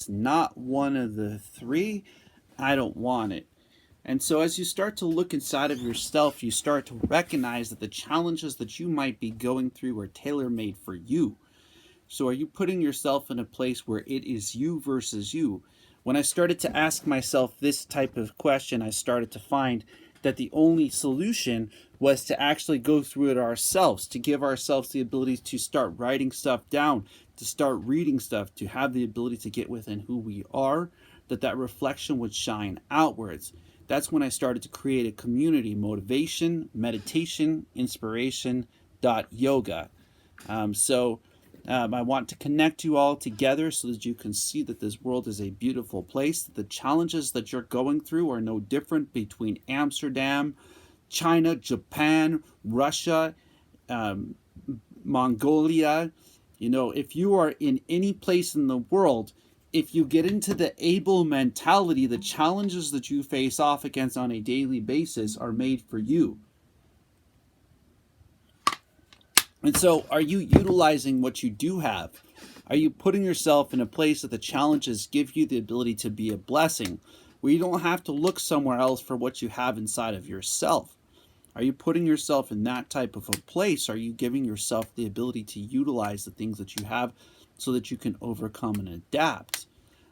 not one of the three, I don't want it. And so, as you start to look inside of yourself, you start to recognize that the challenges that you might be going through are tailor made for you. So, are you putting yourself in a place where it is you versus you? When I started to ask myself this type of question, I started to find that the only solution was to actually go through it ourselves, to give ourselves the ability to start writing stuff down, to start reading stuff, to have the ability to get within who we are, that reflection would shine outwards. That's when I started to create a community, motivation, meditation, inspiration, yoga. I want to connect you all together so that you can see that this world is a beautiful place. That the challenges that you're going through are no different between Amsterdam, China, Japan, Russia, Mongolia. If you are in any place in the world, if you get into the able mentality, the challenges that you face off against on a daily basis are made for you. And so, are you utilizing what you do have? Are you putting yourself in a place that the challenges give you the ability to be a blessing, where you don't have to look somewhere else for what you have inside of yourself? Are you putting yourself in that type of a place? Are you giving yourself the ability to utilize the things that you have so that you can overcome and adapt?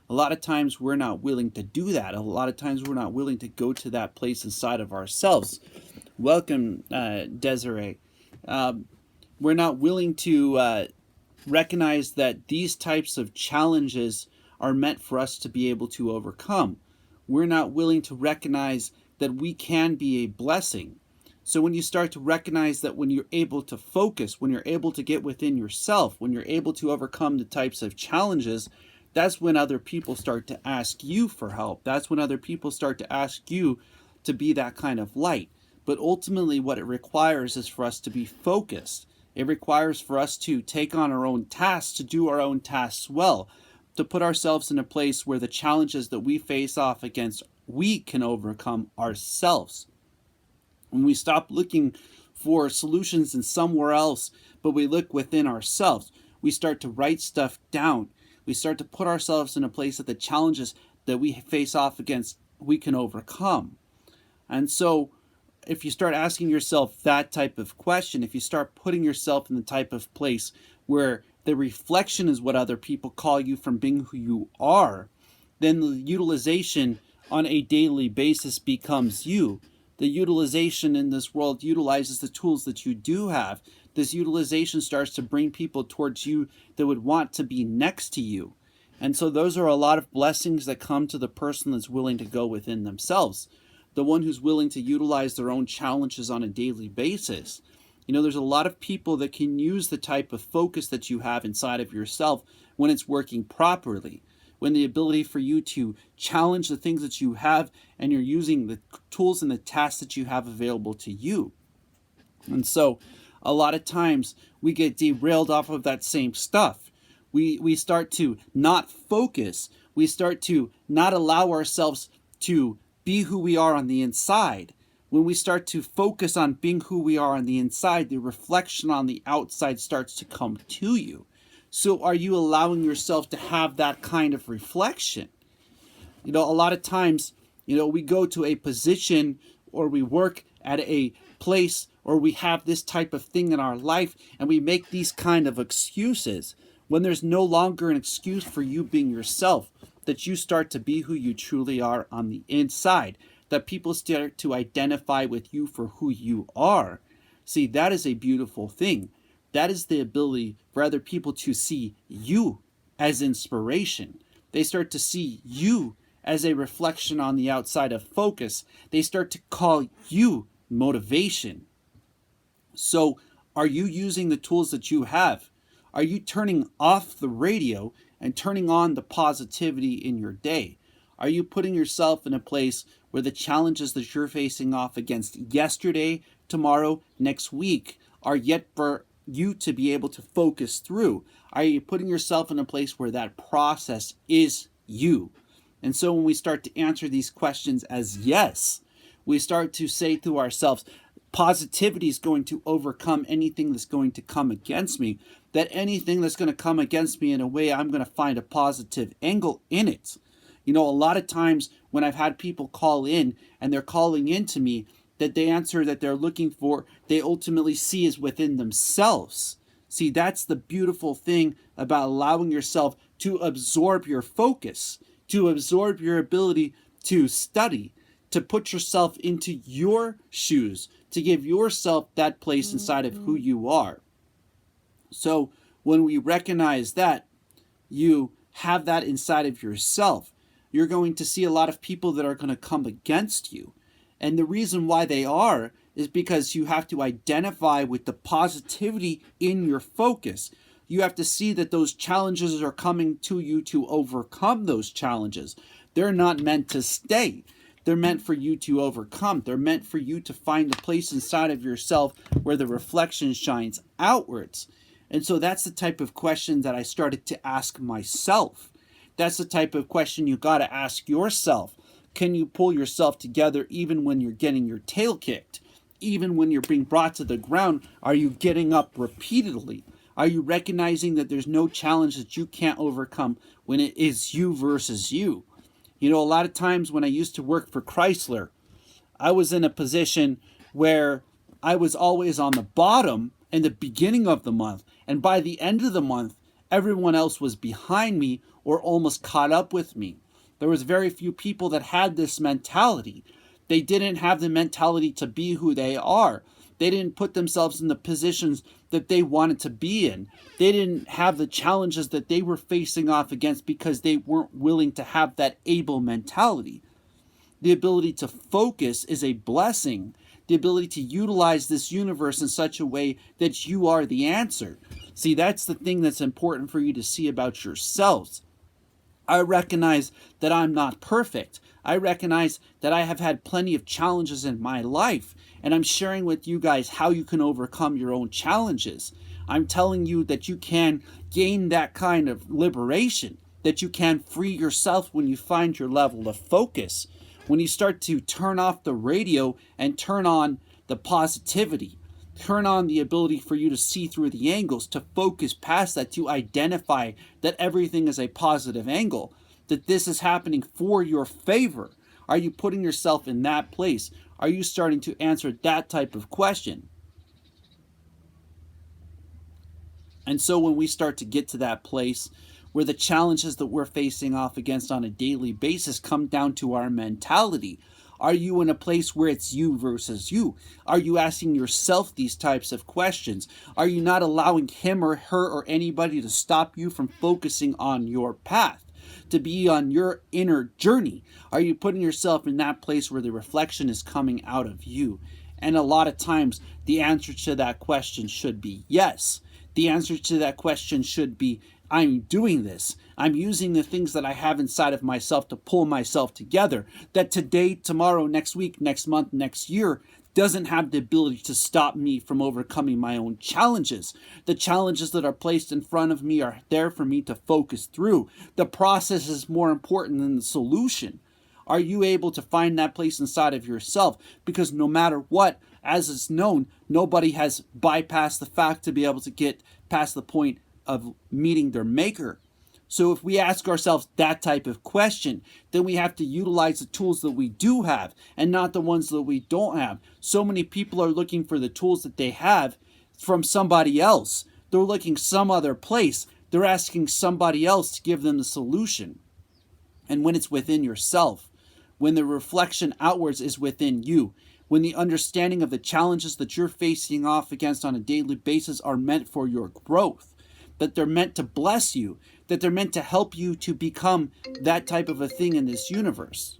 A lot of times we're not willing to do that. A lot of times we're not willing to go to that place inside of ourselves. Welcome, Desiree. We're not willing to recognize that these types of challenges are meant for us to be able to overcome. We're not willing to recognize that we can be a blessing. So when you start to recognize that when you're able to focus, when you're able to get within yourself, when you're able to overcome the types of challenges, that's when other people start to ask you for help. That's when other people start to ask you to be that kind of light. But ultimately what it requires is for us to be focused. It requires for us to take on our own tasks, to do our own tasks well, to put ourselves in a place where the challenges that we face off against, we can overcome ourselves. When we stop looking for solutions in somewhere else, but we look within ourselves, we start to write stuff down. We start to put ourselves in a place that the challenges that we face off against, we can overcome. And so, if you start asking yourself that type of question, if you start putting yourself in the type of place where the reflection is what other people call you from being who you are, then the utilization on a daily basis becomes you. The utilization in this world utilizes the tools that you do have. This utilization starts to bring people towards you that would want to be next to you. And so those are a lot of blessings that come to the person that's willing to go within themselves. The one who's willing to utilize their own challenges on a daily basis. There's a lot of people that can use the type of focus that you have inside of yourself when it's working properly. When the ability for you to challenge the things that you have and you're using the tools and the tasks that you have available to you. And so a lot of times we get derailed off of that same stuff. We start to not focus. We start to not allow ourselves to be who we are on the inside. When we start to focus on being who we are on the inside, the reflection on the outside starts to come to you. So are you allowing yourself to have that kind of reflection? A lot of times, we go to a position or we work at a place or we have this type of thing in our life and we make these kind of excuses when there's no longer an excuse for you being yourself, that you start to be who you truly are on the inside, that people start to identify with you for who you are. See, that is a beautiful thing. That is the ability for other people to see you as inspiration. They start to see you as a reflection on the outside of focus. They start to call you motivation. So, are you using the tools that you have? Are you turning off the radio and turning on the positivity in your day? Are you putting yourself in a place where the challenges that you're facing off against yesterday, tomorrow, next week are yet for you to be able to focus through? Are you putting yourself in a place where that process is you? And so when we start to answer these questions as yes, we start to say to ourselves, Positivity is going to overcome anything that's going to come against me. That anything that's going to come against me in a way, I'm going to find a positive angle in it. You know, a lot of times when I've had people call in and they're calling into me, that the answer that they're looking for, they ultimately see is within themselves. See, that's the beautiful thing about allowing yourself to absorb your focus, to absorb your ability to study, to put yourself into your shoes, to give yourself that place inside of who you are. So when we recognize that you have that inside of yourself, you're going to see a lot of people that are going to come against you. And the reason why they are is because you have to identify with the positivity in your focus. You have to see that those challenges are coming to you to overcome those challenges. They're not meant to stay. They're meant for you to overcome. They're meant for you to find a place inside of yourself where the reflection shines outwards. And so that's the type of question that I started to ask myself. That's the type of question you got to ask yourself. Can you pull yourself together even when you're getting your tail kicked? Even when you're being brought to the ground, are you getting up repeatedly? Are you recognizing that there's no challenge that you can't overcome when it is you versus you? You know, a lot of times when I used to work for Chrysler, I was in a position where I was always on the bottom in the beginning of the month. And by the end of the month, everyone else was behind me or almost caught up with me. There was very few people that had this mentality. They didn't have the mentality to be who they are. They didn't put themselves in the positions that they wanted to be in. They didn't have the challenges that they were facing off against because they weren't willing to have that able mentality. The ability to focus is a blessing. The ability to utilize this universe in such a way that you are the answer. See, that's the thing that's important for you to see about yourselves. I recognize that I'm not perfect. I recognize that I have had plenty of challenges in my life, and I'm sharing with you guys how you can overcome your own challenges. I'm telling you that you can gain that kind of liberation, that you can free yourself when you find your level of focus, when you start to turn off the radio and turn on the positivity. Turn on the ability for you to see through the angles, to focus past that, to identify that everything is a positive angle, that this is happening for your favor. Are you putting yourself in that place? Are you starting to answer that type of question? And so when we start to get to that place where the challenges that we're facing off against on a daily basis come down to our mentality, are you in a place where it's you versus you? Are you asking yourself these types of questions? Are you not allowing him or her or anybody to stop you from focusing on your path, to be on your inner journey? Are you putting yourself in that place where the reflection is coming out of you? And a lot of times the answer to that question should be yes. The answer to that question should be, I'm doing this. I'm using the things that I have inside of myself to pull myself together. That today, tomorrow, next week, next month, next year doesn't have the ability to stop me from overcoming my own challenges. The challenges that are placed in front of me are there for me to focus through. The process is more important than the solution. Are you able to find that place inside of yourself? Because no matter what, as is known, nobody has bypassed the fact to be able to get past the point of meeting their maker. So if we ask ourselves that type of question, then we have to utilize the tools that we do have and not the ones that we don't have. So many people are looking for the tools that they have from somebody else. They're looking some other place. They're asking somebody else to give them the solution. And when it's within yourself, when the reflection outwards is within you, when the understanding of the challenges that you're facing off against on a daily basis are meant for your growth, that they're meant to bless you, that they're meant to help you to become that type of a thing in this universe,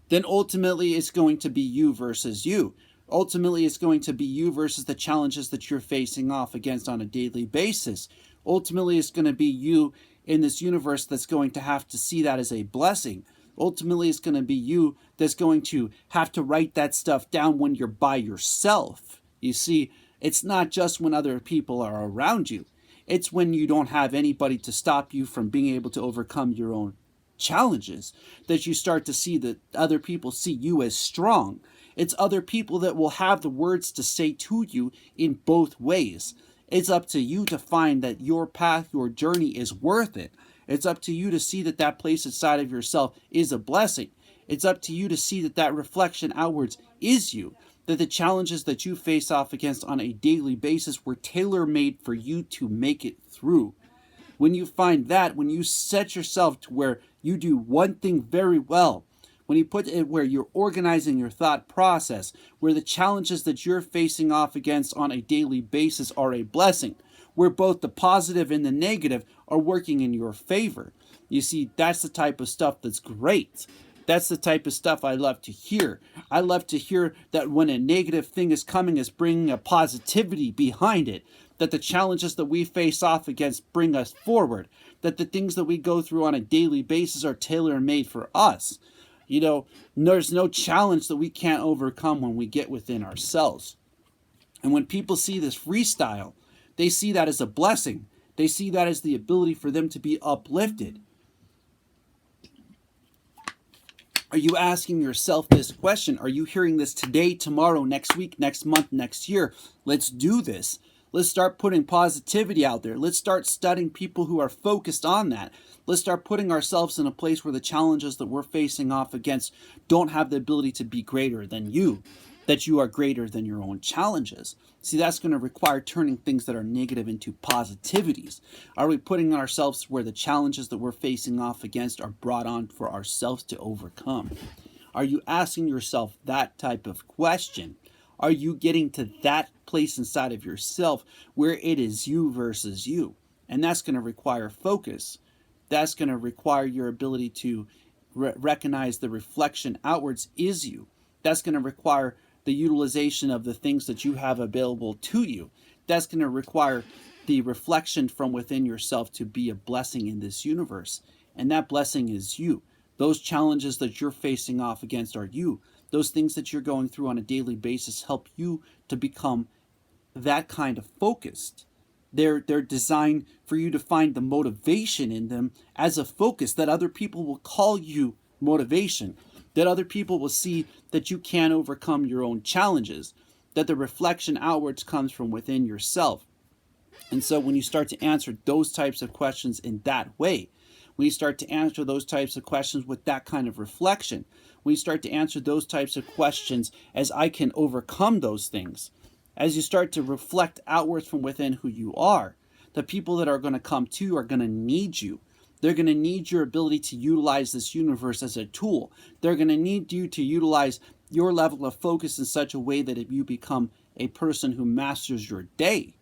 then ultimately it's going to be you versus you. Ultimately, it's going to be you versus the challenges that you're facing off against on a daily basis. Ultimately, it's going to be you in this universe that's going to have to see that as a blessing. Ultimately, it's going to be you that's going to have to write that stuff down when you're by yourself. You see, it's not just when other people are around you. It's when you don't have anybody to stop you from being able to overcome your own challenges that you start to see that other people see you as strong. It's other people that will have the words to say to you in both ways. It's up to you to find that your path, your journey is worth it. It's up to you to see that that place inside of yourself is a blessing. It's up to you to see that that reflection outwards is you. That the challenges that you face off against on a daily basis were tailor-made for you to make it through. When you find that, when you set yourself to where you do one thing very well, when you put it where you're organizing your thought process, where the challenges that you're facing off against on a daily basis are a blessing, where both the positive and the negative are working in your favor. You see, that's the type of stuff that's great. That's the type of stuff I love to hear. I love to hear that when a negative thing is coming, is bringing a positivity behind it. That the challenges that we face off against bring us forward. That the things that we go through on a daily basis are tailor-made for us. You know, there's no challenge that we can't overcome when we get within ourselves. And when people see this freestyle, they see that as a blessing. They see that as the ability for them to be uplifted. Are you asking yourself this question? Are you hearing this today, tomorrow, next week, next month, next year? Let's do this. Let's start putting positivity out there. Let's start studying people who are focused on that. Let's start putting ourselves in a place where the challenges that we're facing off against don't have the ability to be greater than you, that you are greater than your own challenges. See, that's going to require turning things that are negative into positivities. Are we putting ourselves where the challenges that we're facing off against are brought on for ourselves to overcome? Are you asking yourself that type of question? Are you getting to that place inside of yourself where it is you versus you? And that's going to require focus. That's going to require your ability to recognize the reflection outwards is you. That's going to require the utilization of the things that you have available to you. That's going to require the reflection from within yourself to be a blessing in this universe. And that blessing is you. Those challenges that you're facing off against are you. Those things that you're going through on a daily basis help you to become that kind of focused. They're designed for you to find the motivation in them as a focus that other people will call you motivation. That other people will see that you can overcome your own challenges, that the reflection outwards comes from within yourself. And so when you start to answer those types of questions in that way, when you start to answer those types of questions with that kind of reflection, when you start to answer those types of questions as I can overcome those things, as you start to reflect outwards from within who you are, the people that are going to come to you are going to need you. They're going to need your ability to utilize this universe as a tool. They're going to need you to utilize your level of focus in such a way that you become a person who masters your day.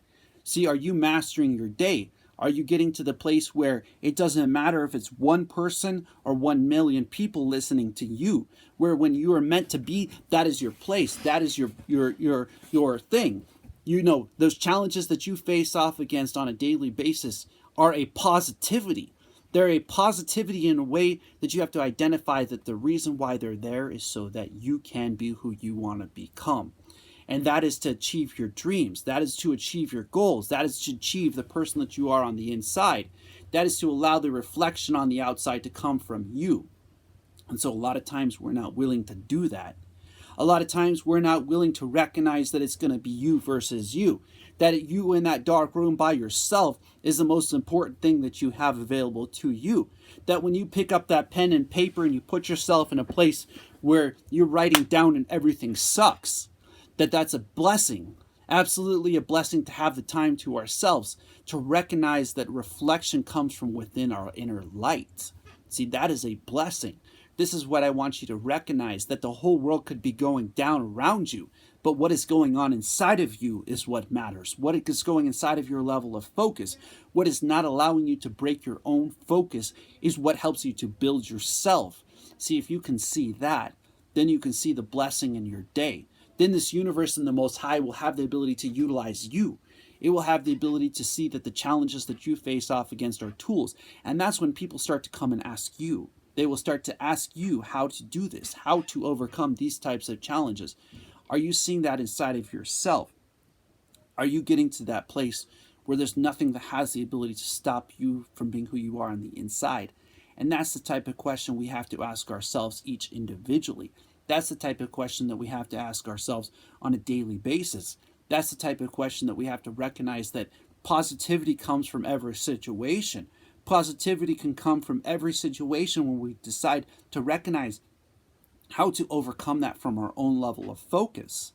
See, are you mastering your day? Are you getting to the place where it doesn't matter if it's one person or 1 million people listening to you, where when you are meant to be, that is your place, that is your thing. You know, those challenges that you face off against on a daily basis are a positivity. They're a positivity in a way that you have to identify that the reason why they're there is so that you can be who you want to become. And that is to achieve your dreams. That is to achieve your goals. That is to achieve the person that you are on the inside. That is to allow the reflection on the outside to come from you. And so a lot of times we're not willing to do that. A lot of times we're not willing to recognize that it's going to be you versus you. That you in that dark room by yourself is the most important thing that you have available to you. That when you pick up that pen and paper and you put yourself in a place where you're writing down and everything sucks, that's a blessing. Absolutely a blessing to have the time to ourselves, to recognize that reflection comes from within our inner light. See, that is a blessing. This is what I want you to recognize, that the whole world could be going down around you, but what is going on inside of you is what matters. What is going inside of your level of focus, what is not allowing you to break your own focus is what helps you to build yourself. See, if you can see that, then you can see the blessing in your day. Then this universe and the Most High will have the ability to utilize you. It will have the ability to see that the challenges that you face off against are tools. And that's when people start to come and ask you. They will start to ask you how to do this, how to overcome these types of challenges. Are you seeing that inside of yourself? Are you getting to that place where there's nothing that has the ability to stop you from being who you are on the inside? And that's the type of question we have to ask ourselves each individually. That's the type of question that we have to ask ourselves on a daily basis. That's the type of question that we have to recognize that positivity comes from every situation. Positivity can come from every situation when we decide to recognize how to overcome that from our own level of focus,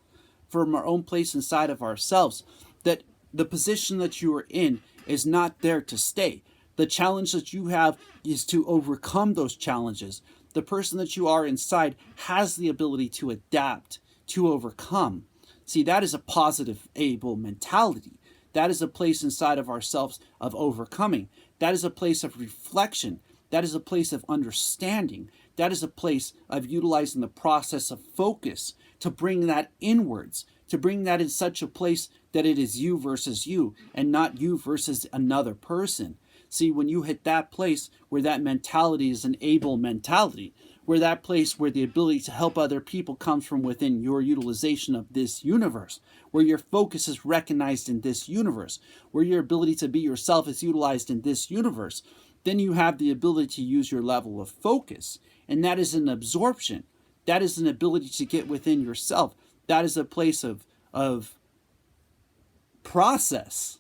from our own place inside of ourselves, that the position that you are in is not there to stay. The challenge that you have is to overcome those challenges. The person that you are inside has the ability to adapt, to overcome. See, that is a positive, able mentality. That is a place inside of ourselves of overcoming. That is a place of reflection. That is a place of understanding. That is a place of utilizing the process of focus to bring that inwards, to bring that in such a place that it is you versus you and not you versus another person. See, when you hit that place where that mentality is an able mentality, where that place where the ability to help other people comes from within your utilization of this universe, where your focus is recognized in this universe, where your ability to be yourself is utilized in this universe, then you have the ability to use your level of focus. And that is an absorption. That is an ability to get within yourself. That is a place of process.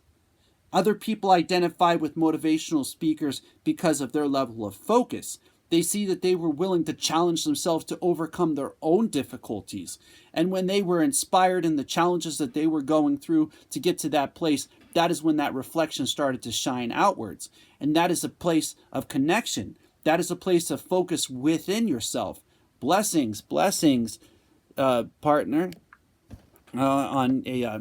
Other people identify with motivational speakers because of their level of focus. They see that they were willing to challenge themselves to overcome their own difficulties. And when they were inspired in the challenges that they were going through to get to that place, that is when that reflection started to shine outwards. And that is a place of connection. That is a place of focus within yourself. Blessings, partner. On a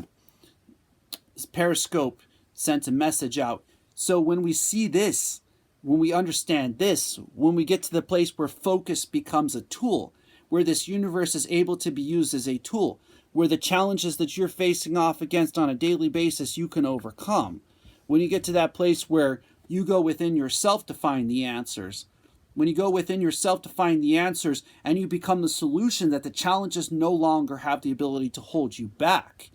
Periscope sent a message out. So when we see this, when we understand this, when we get to the place where focus becomes a tool, where this universe is able to be used as a tool, where the challenges that you're facing off against on a daily basis you can overcome, when you get to that place where you go within yourself to find the answers, when you go within yourself to find the answers and you become the solution, that the challenges no longer have the ability to hold you back.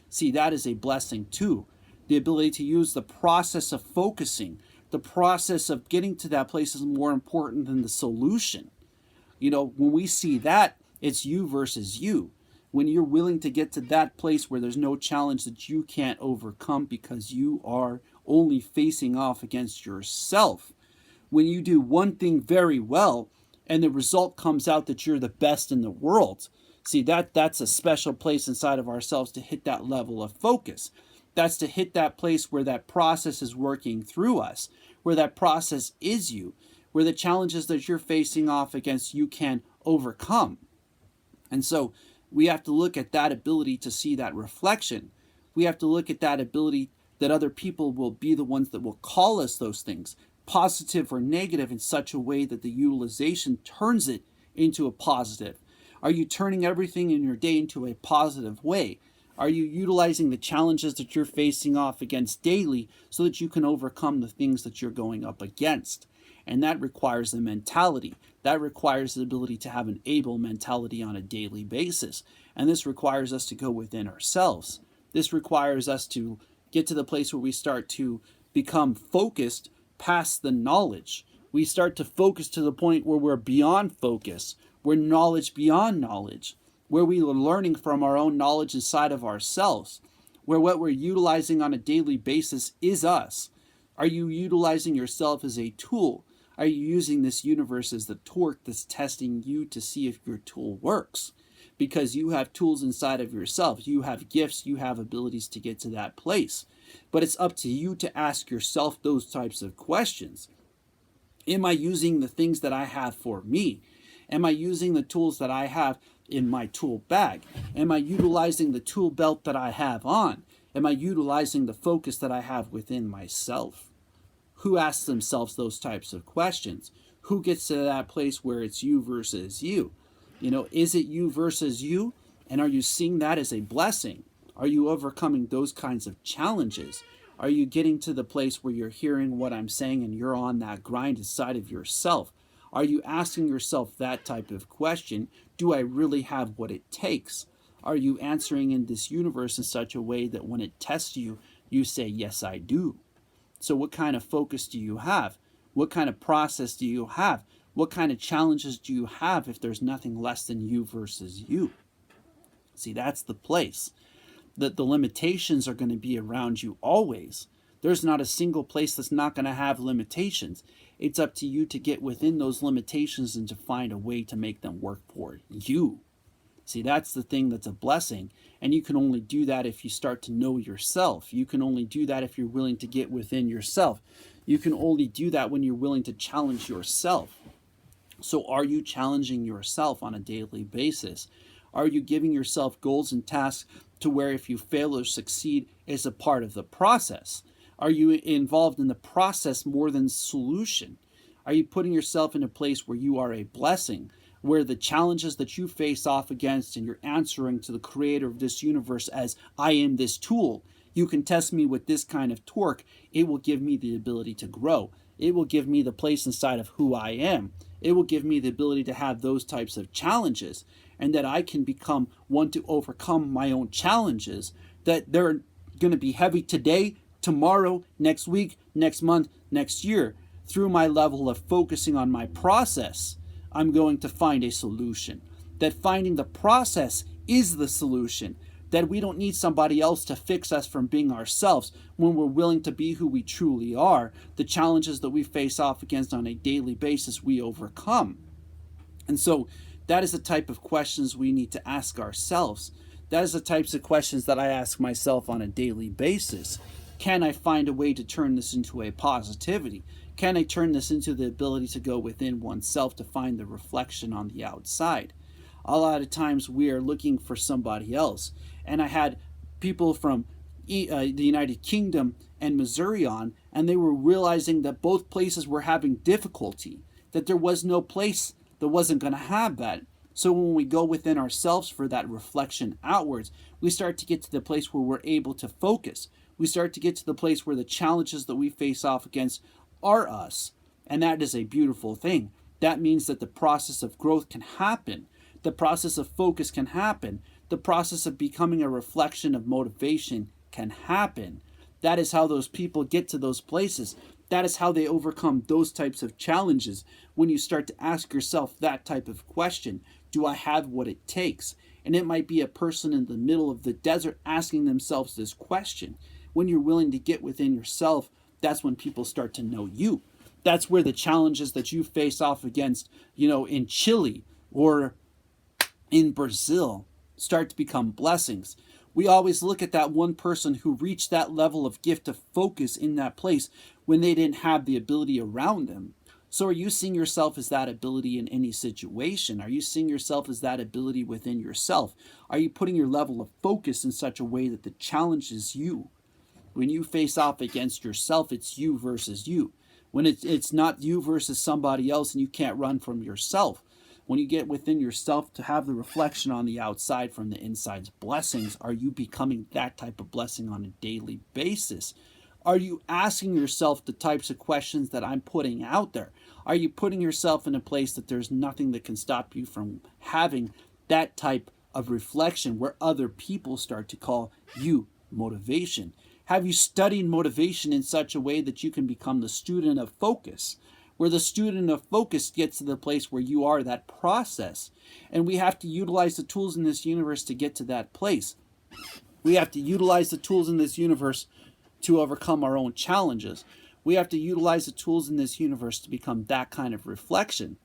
See, that is a blessing too. The ability to use the process of focusing, the process of getting to that place is more important than the solution. You know, when we see that, it's you versus you. When you're willing to get to that place where there's no challenge that you can't overcome because you are only facing off against yourself. When you do one thing very well and the result comes out that you're the best in the world. See, that's a special place inside of ourselves to hit that level of focus. That's to hit that place where that process is working through us, where that process is you, where the challenges that you're facing off against you can overcome. And so we have to look at that ability to see that reflection. We have to look at that ability that other people will be the ones that will call us those things, positive or negative, in such a way that the utilization turns it into a positive. Are you turning everything in your day into a positive way? Are you utilizing the challenges that you're facing off against daily so that you can overcome the things that you're going up against? And that requires a mentality. That requires the ability to have an able mentality on a daily basis. And this requires us to go within ourselves. This requires us to get to the place where we start to become focused past the knowledge. We start to focus to the point where we're beyond focus. We're knowledge beyond knowledge, where we are learning from our own knowledge inside of ourselves, where what we're utilizing on a daily basis is us. Are you utilizing yourself as a tool? Are you using this universe as the torque that's testing you to see if your tool works? Because you have tools inside of yourself. You have gifts, you have abilities to get to that place. But it's up to you to ask yourself those types of questions. Am I using the things that I have for me? Am I using the tools that I have in my tool bag? Am I utilizing the tool belt that I have on? Am I utilizing the focus that I have within myself? Who asks themselves those types of questions? Who gets to that place where it's you versus you? You know, is it you versus you? And are you seeing that as a blessing? Are you overcoming those kinds of challenges? Are you getting to the place where you're hearing what I'm saying and you're on that grind inside of yourself? Are you asking yourself that type of question? Do I really have what it takes? Are you answering in this universe in such a way that when it tests you, you say, yes, I do? So what kind of focus do you have? What kind of process do you have? What kind of challenges do you have if there's nothing less than you versus you? See, that's the place. That the limitations are going to be around you always. There's not a single place that's not going to have limitations. It's up to you to get within those limitations and to find a way to make them work for you. See, that's the thing that's a blessing. And you can only do that if you start to know yourself. You can only do that if you're willing to get within yourself. You can only do that when you're willing to challenge yourself. So are you challenging yourself on a daily basis? Are you giving yourself goals and tasks to where if you fail or succeed is a part of the process? Are you involved in the process more than solution? Are you putting yourself in a place where you are a blessing, where the challenges that you face off against and you're answering to the creator of this universe as, I am this tool. You can test me with this kind of torque. It will give me the ability to grow. It will give me the place inside of who I am. It will give me the ability to have those types of challenges, and that I can become one to overcome my own challenges, that they're going to be heavy today, tomorrow, next week, next month, next year. Through my level of focusing on my process, I'm going to find a solution. That finding the process is the solution. That we don't need somebody else to fix us from being ourselves when we're willing to be who we truly are. The challenges that we face off against on a daily basis, we overcome. And so that is the type of questions we need to ask ourselves. That is the types of questions that I ask myself on a daily basis. Can I find a way to turn this into a positivity? Can I turn this into the ability to go within oneself to find the reflection on the outside? A lot of times we are looking for somebody else. And I had people from the United Kingdom and Missouri on, and they were realizing that both places were having difficulty, that there was no place that wasn't going to have that. So when we go within ourselves for that reflection outwards, we start to get to the place where we're able to focus. We start to get to the place where the challenges that we face off against are us. And that is a beautiful thing. That means that the process of growth can happen. The process of focus can happen. The process of becoming a reflection of motivation can happen. That is how those people get to those places. That is how they overcome those types of challenges. When you start to ask yourself that type of question, do I have what it takes? And it might be a person in the middle of the desert asking themselves this question. When you're willing to get within yourself, that's when people start to know you. That's where the challenges that you face off against, in Chile or in Brazil start to become blessings. We always look at that one person who reached that level of gift of focus in that place when they didn't have the ability around them. So are you seeing yourself as that ability in any situation? Are you seeing yourself as that ability within yourself? Are you putting your level of focus in such a way that the challenge is you? When you face off against yourself, it's you versus you. When it's not you versus somebody else and you can't run from yourself. When you get within yourself to have the reflection on the outside from the inside's blessings, are you becoming that type of blessing on a daily basis? Are you asking yourself the types of questions that I'm putting out there? Are you putting yourself in a place that there's nothing that can stop you from having that type of reflection where other people start to call you motivation? Have you studied motivation in such a way that you can become the student of focus? Where the student of focus gets to the place where you are that process. And we have to utilize the tools in this universe to get to that place. We have to utilize the tools in this universe to overcome our own challenges. We have to utilize the tools in this universe to become that kind of reflection.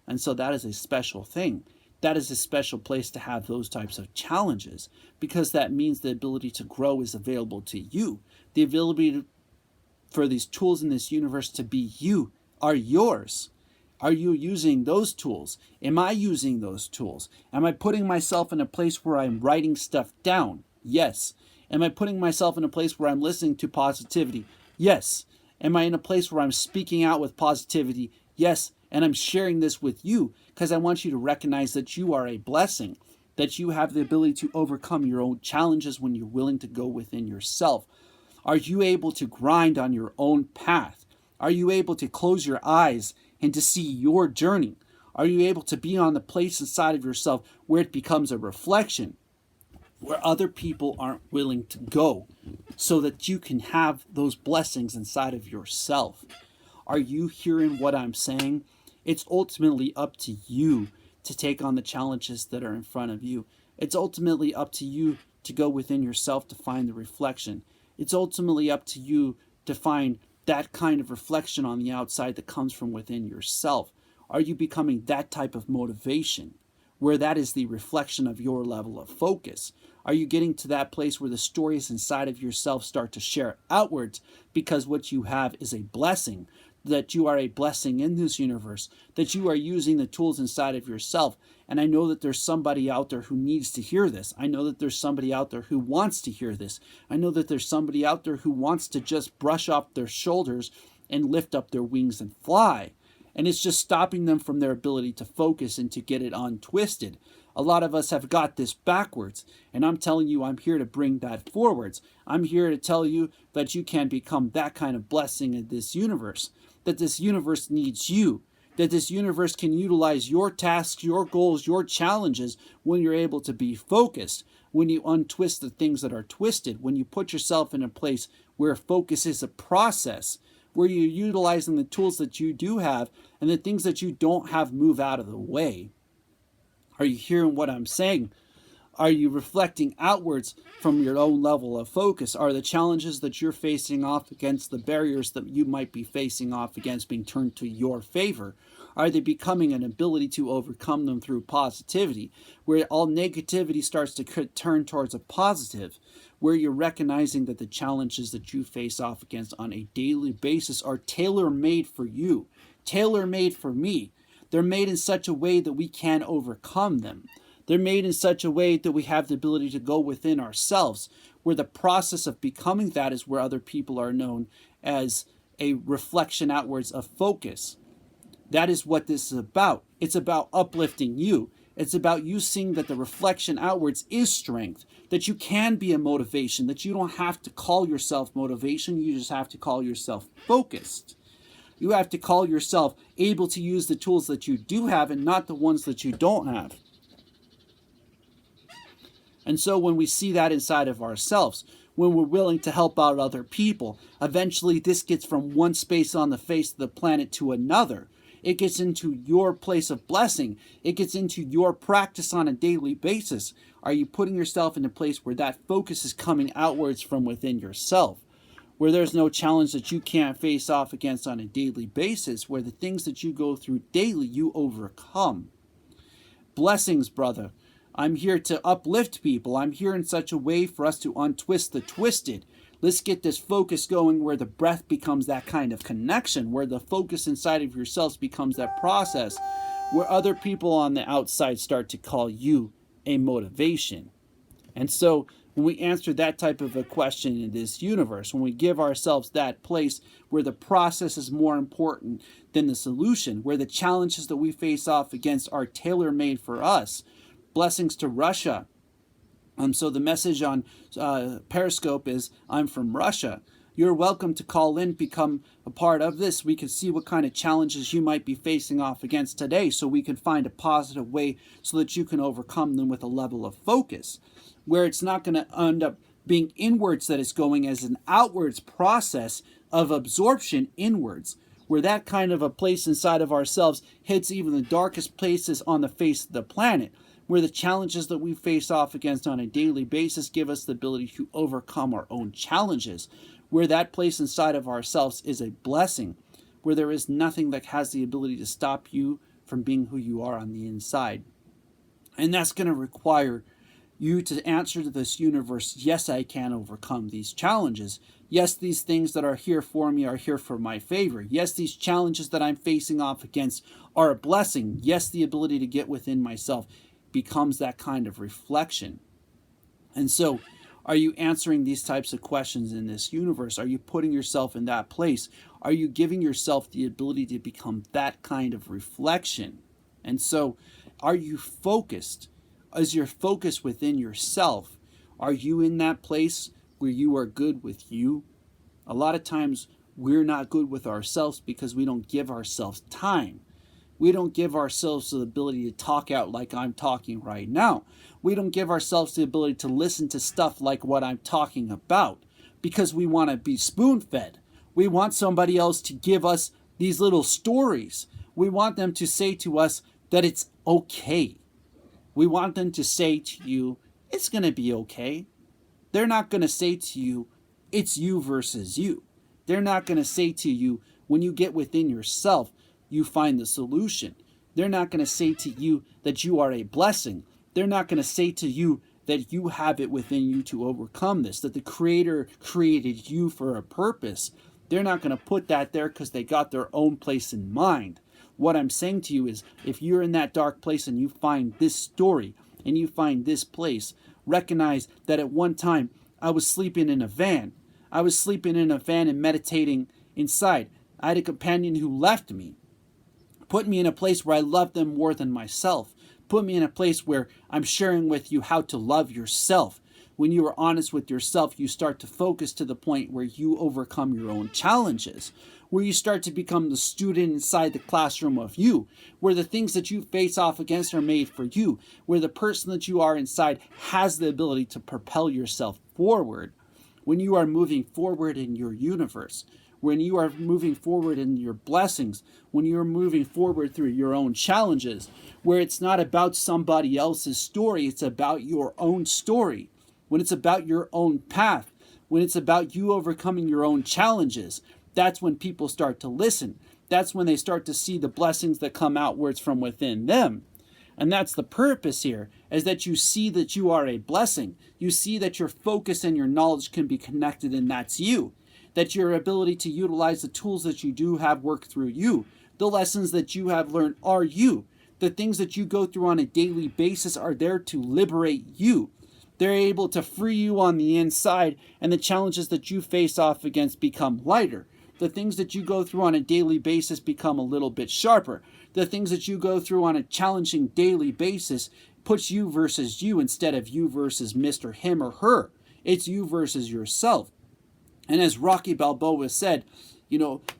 And so that is a special thing. That is a special place to have those types of challenges, because that means the ability to grow is available to you. The ability for these tools in this universe to be you are yours. Are you using those tools? Am I using those tools? Am I putting myself in a place where I'm writing stuff down? Yes. Am I putting myself in a place where I'm listening to positivity? Yes. Am I in a place where I'm speaking out with positivity? Yes. And I'm sharing this with you because I want you to recognize that you are a blessing, that you have the ability to overcome your own challenges when you're willing to go within yourself. Are you able to grind on your own path? Are you able to close your eyes and to see your journey? Are you able to be on the place inside of yourself where it becomes a reflection, where other people aren't willing to go so that you can have those blessings inside of yourself? Are you hearing what I'm saying? It's ultimately up to you to take on the challenges that are in front of you. It's ultimately up to you to go within yourself to find the reflection. It's ultimately up to you to find that kind of reflection on the outside that comes from within yourself. Are you becoming that type of motivation where that is the reflection of your level of focus? Are you getting to that place where the stories inside of yourself start to share outwards because what you have is a blessing, that you are a blessing in this universe, that you are using the tools inside of yourself? And I know that there's somebody out there who needs to hear this. I know that there's somebody out there who wants to hear this. I know that there's somebody out there who wants to just brush off their shoulders and lift up their wings and fly. And it's just stopping them from their ability to focus and to get it untwisted. A lot of us have got this backwards, and I'm telling you, I'm here to bring that forwards. I'm here to tell you that you can become that kind of blessing in this universe, that this universe needs you, that this universe can utilize your tasks, your goals, your challenges when you're able to be focused, when you untwist the things that are twisted, when you put yourself in a place where focus is a process, where you're utilizing the tools that you do have and the things that you don't have move out of the way. Are you hearing what I'm saying? Are you reflecting outwards from your own level of focus? Are the challenges that you're facing off against, the barriers that you might be facing off against, being turned to your favor? Are they becoming an ability to overcome them through positivity, where all negativity starts to turn towards a positive, where you're recognizing that the challenges that you face off against on a daily basis are tailor-made for you, tailor-made for me. They're made in such a way that we can overcome them. They're made in such a way that we have the ability to go within ourselves, where the process of becoming that is where other people are known as a reflection outwards of focus. That is what this is about. It's about uplifting you. It's about you seeing that the reflection outwards is strength, that you can be a motivation, that you don't have to call yourself motivation, you just have to call yourself focused. You have to call yourself able to use the tools that you do have and not the ones that you don't have. And so when we see that inside of ourselves, when we're willing to help out other people, eventually this gets from one space on the face of the planet to another. It gets into your place of blessing. It gets into your practice on a daily basis. Are you putting yourself in a place where that focus is coming outwards from within yourself? Where there's no challenge that you can't face off against on a daily basis, where the things that you go through daily, you overcome. Blessings, brother. I'm here to uplift people. I'm here in such a way for us to untwist the twisted. Let's get this focus going where the breath becomes that kind of connection, where the focus inside of yourselves becomes that process, where other people on the outside start to call you a motivation. And so when we answer that type of a question in this universe, when we give ourselves that place where the process is more important than the solution, where the challenges that we face off against are tailor-made for us. Blessings to Russia. So the message on Periscope is, I'm from Russia. You're welcome to call in, become a part of this. We can see what kind of challenges you might be facing off against today, so we can find a positive way so that you can overcome them with a level of focus, where it's not going to end up being inwards that it's going as an outwards process of absorption inwards, where that kind of a place inside of ourselves hits even the darkest places on the face of the planet, where the challenges that we face off against on a daily basis give us the ability to overcome our own challenges, where that place inside of ourselves is a blessing, where there is nothing that has the ability to stop you from being who you are on the inside. And that's going to require you to answer to this universe, yes, I can overcome these challenges. Yes, these things that are here for me are here for my favor. Yes, these challenges that I'm facing off against are a blessing. Yes, the ability to get within myself becomes that kind of reflection. And so, are you answering these types of questions in this universe? Are you putting yourself in that place? Are you giving yourself the ability to become that kind of reflection? And so, are you focused? Is your focus within yourself? Are you in that place where you are good with you? A lot of times we're not good with ourselves because we don't give ourselves time. We don't give ourselves the ability to talk out like I'm talking right now. We don't give ourselves the ability to listen to stuff like what I'm talking about because we want to be spoon-fed. We want somebody else to give us these little stories. We want them to say to us that it's okay. We want them to say to you, it's going to be okay. They're not going to say to you, it's you versus you. They're not going to say to you, when you get within yourself, you find the solution. They're not going to say to you that you are a blessing. They're not going to say to you that you have it within you to overcome this, that the Creator created you for a purpose. They're not going to put that there because they got their own place in mind. What I'm saying to you is, if you're in that dark place and you find this story and you find this place, recognize that at one time I was sleeping in a van. I was sleeping in a van and meditating inside. I had a companion who left me, put me in a place where I loved them more than myself, put me in a place where I'm sharing with you how to love yourself. When you are honest with yourself, you start to focus to the point where you overcome your own challenges, where you start to become the student inside the classroom of you, where the things that you face off against are made for you, where the person that you are inside has the ability to propel yourself forward. When you are moving forward in your universe, when you are moving forward in your blessings, when you're moving forward through your own challenges, where it's not about somebody else's story, it's about your own story. When it's about your own path, when it's about you overcoming your own challenges, that's when people start to listen. That's when they start to see the blessings that come outwards from within them. And that's the purpose here, is that you see that you are a blessing. You see that your focus and your knowledge can be connected, and that's you. That your ability to utilize the tools that you do have work through you. The lessons that you have learned are you. The things that you go through on a daily basis are there to liberate you. They're able to free you on the inside, and the challenges that you face off against become lighter. The things that you go through on a daily basis become a little bit sharper. The things that you go through on a challenging daily basis puts you versus you instead of you versus Mr. Him or her. It's you versus yourself. And as Rocky Balboa said,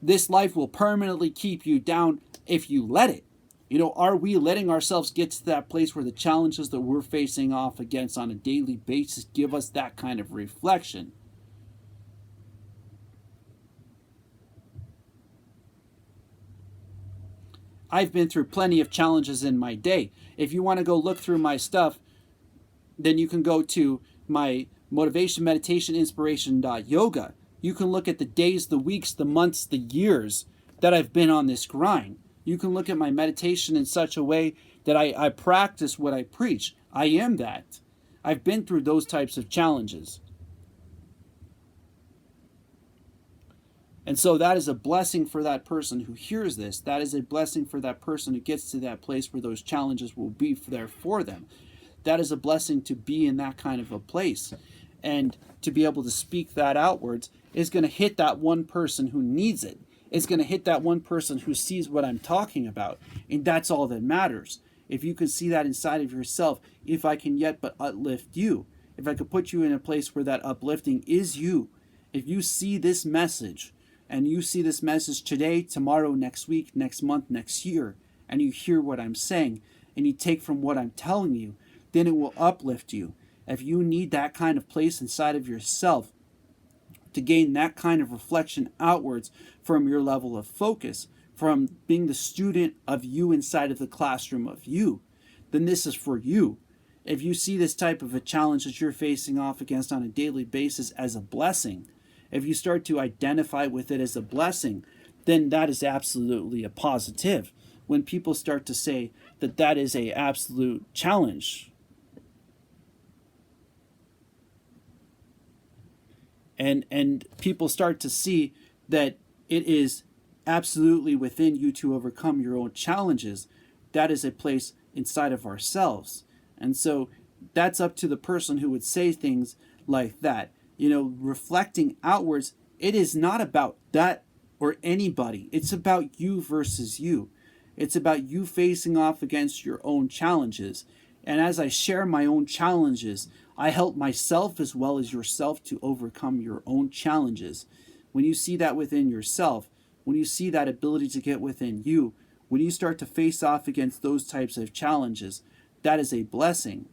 this life will permanently keep you down if you let it. Are we letting ourselves get to that place where the challenges that we're facing off against on a daily basis give us that kind of reflection? I've been through plenty of challenges in my day. If you want to go look through my stuff, then you can go to my motivation, meditation, inspiration.yoga. You can look at the days, the weeks, the months, the years that I've been on this grind. You can look at my meditation in such a way that I practice what I preach. I am that. I've been through those types of challenges. And so that is a blessing for that person who hears this. That is a blessing for that person who gets to that place where those challenges will be there for them. That is a blessing to be in that kind of a place. And to be able to speak that outwards is going to hit that one person who needs it. It's going to hit that one person who sees what I'm talking about. And that's all that matters. If you can see that inside of yourself, if I can yet but uplift you, if I could put you in a place where that uplifting is you, if you see this message, and you see this message today, tomorrow, next week, next month, next year, and you hear what I'm saying, and you take from what I'm telling you, then it will uplift you. If you need that kind of place inside of yourself to gain that kind of reflection outwards from your level of focus, from being the student of you inside of the classroom of you, then this is for you. If you see this type of a challenge that you're facing off against on a daily basis as a blessing, if you start to identify with it as a blessing, then that is absolutely a positive. When people start to say that that is a absolute challenge, and people start to see that it is absolutely within you to overcome your own challenges, that is a place inside of ourselves. And so that's up to the person who would say things like that. Reflecting outwards, it is not about that or anybody. It's about you versus you. It's about you facing off against your own challenges. And as I share my own challenges, I help myself as well as yourself to overcome your own challenges. When you see that within yourself, when you see that ability to get within you, when you start to face off against those types of challenges, that is a blessing.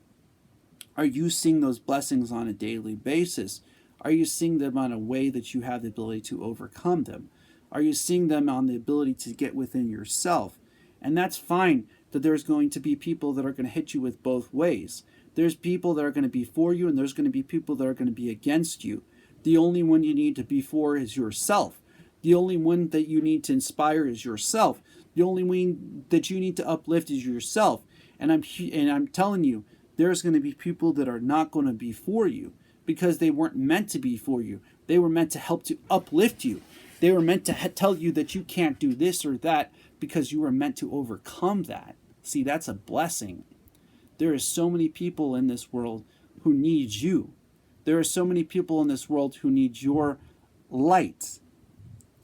Are you seeing those blessings on a daily basis? Are you seeing them on a way that you have the ability to overcome them? Are you seeing them on the ability to get within yourself? And that's fine that there's going to be people that are going to hit you with both ways. There's people that are going to be for you, and there's going to be people that are going to be against you. The only one you need to be for is yourself. The only one that you need to inspire is yourself. The only one that you need to uplift is yourself. And I'm telling you, there's going to be people that are not going to be for you because they weren't meant to be for you. They were meant to help to uplift you. They were meant to tell you that you can't do this or that because you were meant to overcome that. See, that's a blessing. There are so many people in this world who need you. There are so many people in this world who need your light.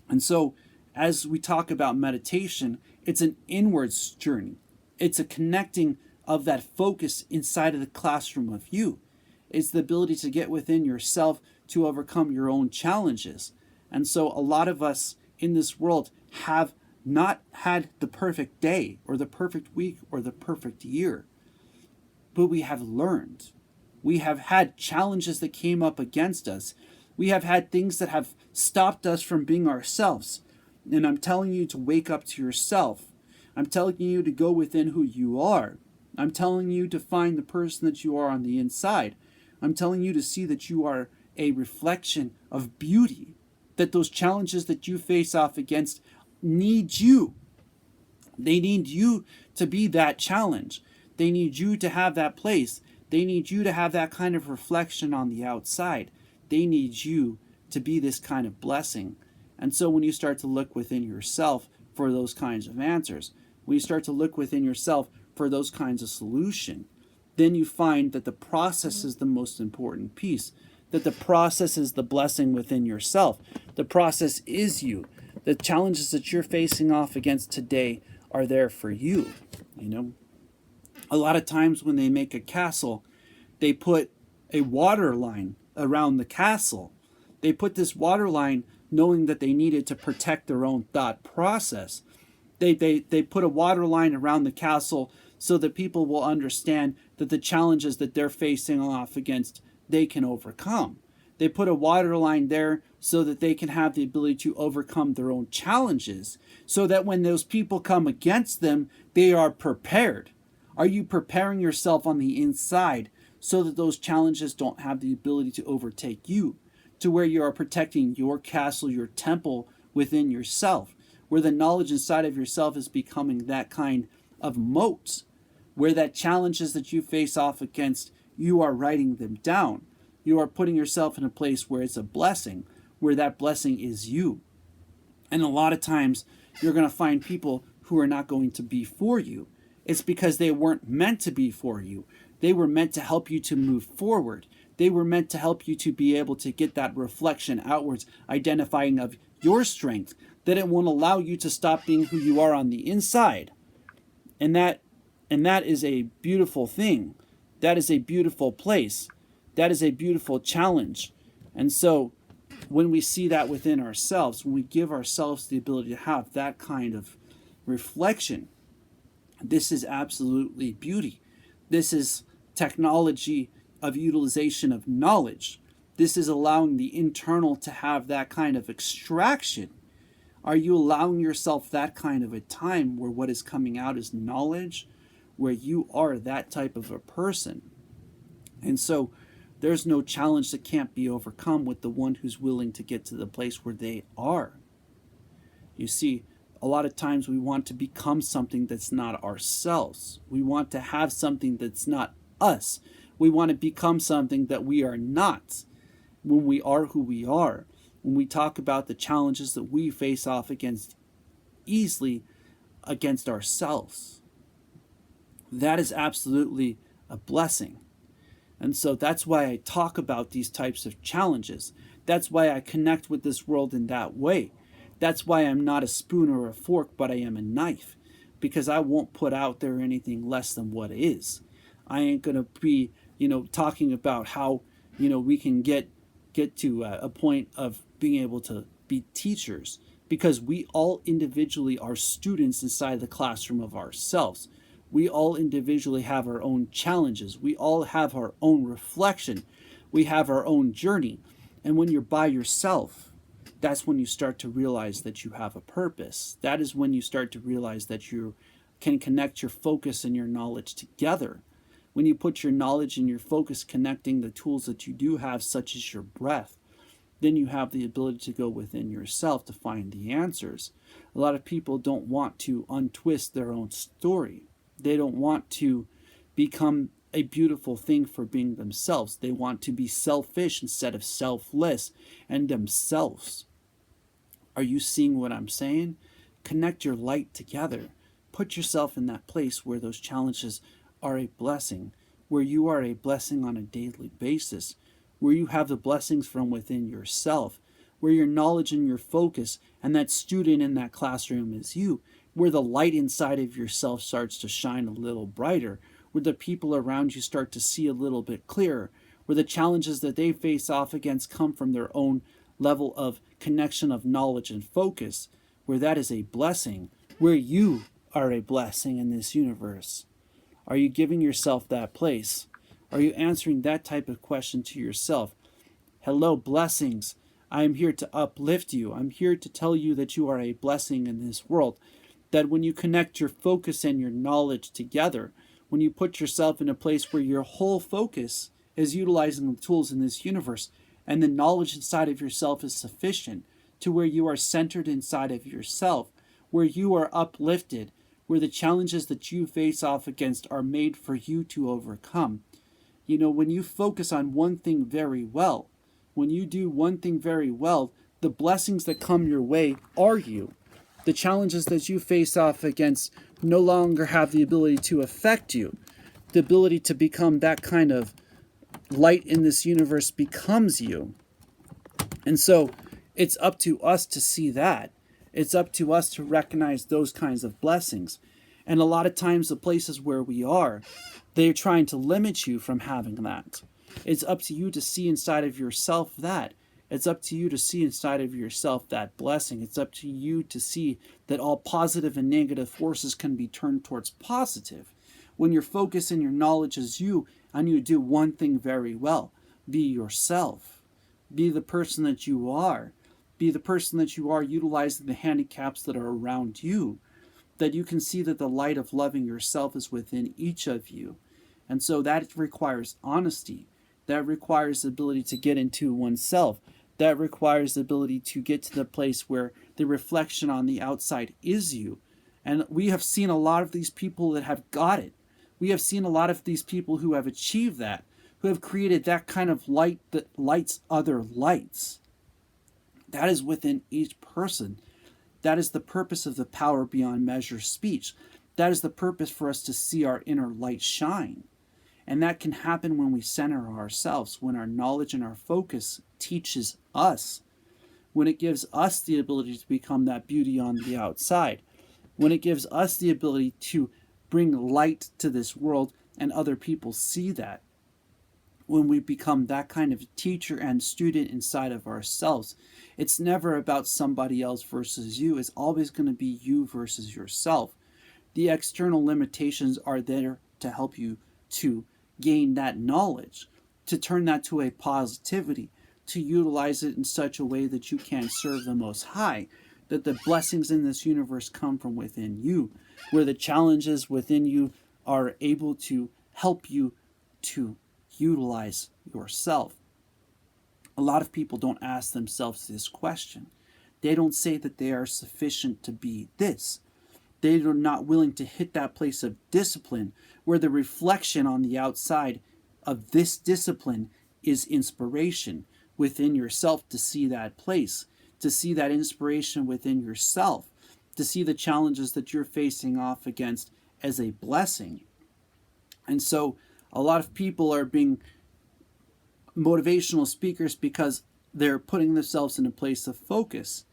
And so, as we talk about meditation, it's an inwards journey. It's a connecting of that focus inside of the classroom of you. It's the ability to get within yourself to overcome your own challenges. And so a lot of us in this world have not had the perfect day or the perfect week or the perfect year. But we have learned. We have had challenges that came up against us. We have had things that have stopped us from being ourselves. And I'm telling you to wake up to yourself. I'm telling you to go within who you are. I'm telling you to find the person that you are on the inside. I'm telling you to see that you are a reflection of beauty. That those challenges that you face off against need you. They need you to be that challenge. They need you to have that place. They need you to have that kind of reflection on the outside. They need you to be this kind of blessing. And so when you start to look within yourself for those kinds of answers, when you start to look within yourself for those kinds of solution, then you find that the process is the most important piece. That the process is the blessing within yourself. The process is you. The challenges that you're facing off against today are there for you. A lot of times when they make a castle, they put a water line around the castle. They put this water line knowing that they needed to protect their own thought process. They put a water line around the castle so that people will understand that the challenges that they're facing off against, they can overcome. They put a water line there so that they can have the ability to overcome their own challenges, so that when those people come against them, they are prepared. Are you preparing yourself on the inside so that those challenges don't have the ability to overtake you, to where you are protecting your castle, your temple within yourself, where the knowledge inside of yourself is becoming that kind of moat, where that challenges that you face off against, you are writing them down. You are putting yourself in a place where it's a blessing, where that blessing is you. And a lot of times, you're going to find people who are not going to be for you. It's because they weren't meant to be for you. They were meant to help you to move forward. They were meant to help you to be able to get that reflection outwards, identifying of your strength, that it won't allow you to stop being who you are on the inside. And that is a beautiful thing. That is a beautiful place. That is a beautiful challenge. And so when we see that within ourselves, when we give ourselves the ability to have that kind of reflection, this is absolutely beauty. This is technology of utilization of knowledge. This is allowing the internal to have that kind of extraction. Are you allowing yourself that kind of a time where what is coming out is knowledge, where you are that type of a person? And so there's no challenge that can't be overcome with the one who's willing to get to the place where they are. You see, a lot of times we want to become something that's not ourselves. We want to have something that's not us. We want to become something that we are not when we are who we are. When we talk about the challenges that we face off against easily against ourselves. That is absolutely a blessing. And so that's why I talk about these types of challenges. That's why I connect with this world in that way. That's why I'm not a spoon or a fork, but I am a knife. Because I won't put out there anything less than what is. I ain't going to be, talking about how, we can get to a point of being able to be teachers. Because we all individually are students inside the classroom of ourselves. We all individually have our own challenges. We all have our own reflection. We have our own journey. And when you're by yourself, that's when you start to realize that you have a purpose. That is when you start to realize that you can connect your focus and your knowledge together. When you put your knowledge and your focus connecting the tools that you do have, such as your breath, then you have the ability to go within yourself to find the answers. A lot of people don't want to untwist their own story. They don't want to become a beautiful thing for being themselves. They want to be selfish instead of selfless and themselves. Are you seeing what I'm saying? Connect your light together. Put yourself in that place where those challenges are a blessing, where you are a blessing on a daily basis, where you have the blessings from within yourself, where your knowledge and your focus and that student in that classroom is you, where the light inside of yourself starts to shine a little brighter, where the people around you start to see a little bit clearer, where the challenges that they face off against come from their own level of connection of knowledge and focus, where that is a blessing, where you are a blessing in this universe. Are you giving yourself that place? Are you answering that type of question to yourself? Hello, blessings. I am here to uplift you. I'm here to tell you that you are a blessing in this world. That when you connect your focus and your knowledge together, when you put yourself in a place where your whole focus is utilizing the tools in this universe, and the knowledge inside of yourself is sufficient to where you are centered inside of yourself, where you are uplifted, where the challenges that you face off against are made for you to overcome. You know, when you focus on one thing very well, when you do one thing very well, the blessings that come your way are you. The challenges that you face off against no longer have the ability to affect you. The ability to become that kind of light in this universe becomes you. And so it's up to us to see that. It's up to us to recognize those kinds of blessings. And a lot of times the places where we are, they're trying to limit you from having that. It's up to you to see inside of yourself that. It's up to you to see inside of yourself that blessing. It's up to you to see that all positive and negative forces can be turned towards positive. When your focus and your knowledge is you, and you do one thing very well, be yourself. Be the person that you are. Be the person that you are utilizing the handicaps that are around you. That you can see that the light of loving yourself is within each of you. And so that requires honesty. That requires the ability to get into oneself. That requires the ability to get to the place where the reflection on the outside is you. And we have seen a lot of these people that have got it. We have seen a lot of these people who have achieved that, who have created that kind of light that lights other lights. That is within each person. That is the purpose of the Power Beyond Measure speech. That is the purpose for us to see our inner light shine. And that can happen when we center ourselves, when our knowledge and our focus teaches us, when it gives us the ability to become that beauty on the outside, when it gives us the ability to bring light to this world and other people see that. When we become that kind of teacher and student inside of ourselves, it's never about somebody else versus you. It's always going to be you versus yourself. The external limitations are there to help you to gain that knowledge, to turn that to a positivity, to utilize it in such a way that you can serve the Most High, that the blessings in this universe come from within you, where the challenges within you are able to help you to utilize yourself. A lot of people don't ask themselves this question. They don't say that they are sufficient to be this. They are not willing to hit that place of discipline where the reflection on the outside of this discipline is inspiration within yourself, to see that place, to see that inspiration within yourself, to see the challenges that you're facing off against as a blessing. And so a lot of people are being motivational speakers because they're putting themselves in a place of focus.